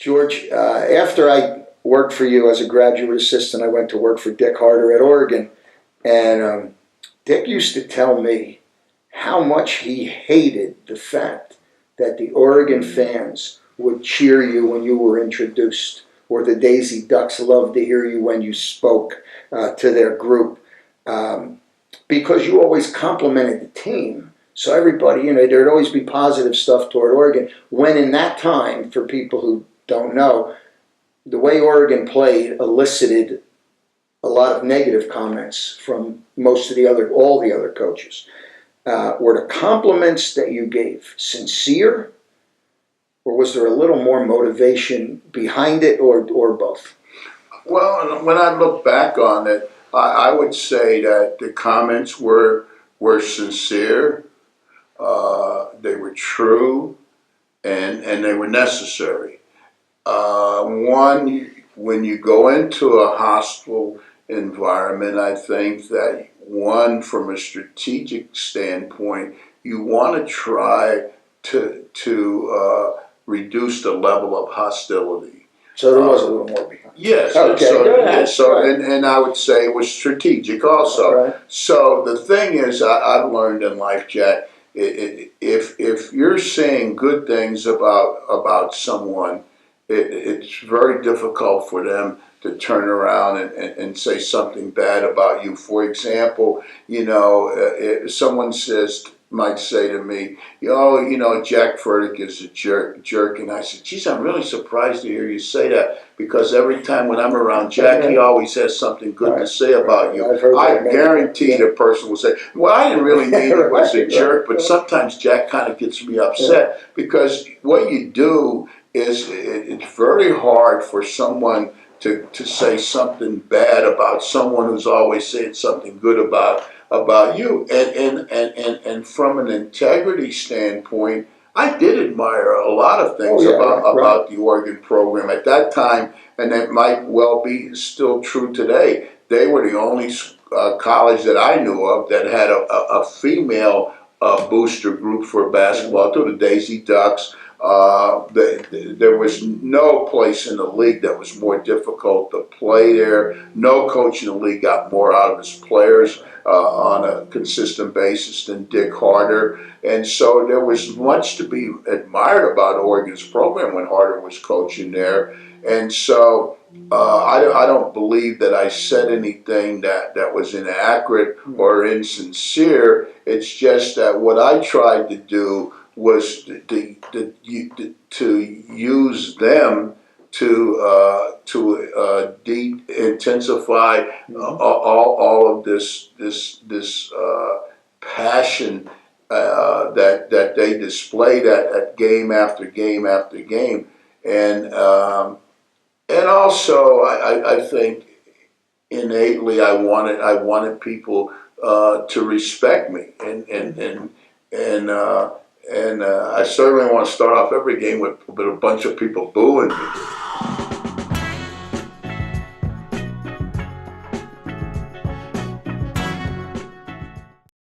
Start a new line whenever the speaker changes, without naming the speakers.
George, after I worked for you as a graduate assistant, I went to work for Dick Harder at Oregon. And Dick used to tell me how much he hated the fact that the Oregon fans would cheer you when you were introduced, or the Daisy Ducks loved to hear you when you spoke to their group, because you always complimented the team. So everybody, there'd always be positive stuff toward Oregon. When in that time, for people who don't know, the way Oregon played elicited a lot of negative comments from all the other coaches. Were the compliments that you gave sincere, or was there a little more motivation behind it, or both?
Well, when I look back on it, I would say that the comments were sincere, they were true, and they were necessary. One, when you go into a hostile environment, I think that from a strategic standpoint, you want to try to reduce the level of hostility.
So there was a little more behind.
Yes.
Okay.
And I would say it was strategic also.
Right.
So the thing is, I've learned in life, Jack, if you're saying good things about someone, it's very difficult for them to turn around and say something bad about you. For example, if someone might say to me, Jack Fertig is a jerk. And I said, geez, I'm really surprised to hear you say that, because every time when I'm around Jack, he always has something good to say about you. I guarantee the person will say, well, I didn't really mean it was a jerk, but sometimes Jack kind of gets me upset, because what you do is it's very hard for someone to say something bad about someone who's always saying something good about you. And from an integrity standpoint, I did admire a lot of things about the Oregon program at that time, and it might well be still true today. They were the only college that I knew of that had a female booster group for basketball, through the Daisy Ducks. There was no place in the league that was more difficult to play there. No coach in the league got more out of his players on a consistent basis than Dick Harder. And so there was much to be admired about Oregon's program when Harder was coaching there. And so I don't believe that I said anything that was inaccurate or insincere. It's just that what I tried to do was to use them to intensify all of this passion that they displayed at game after game after game, and also I think innately I wanted people to respect me, and I certainly want to start off every game with a bunch of people booing me.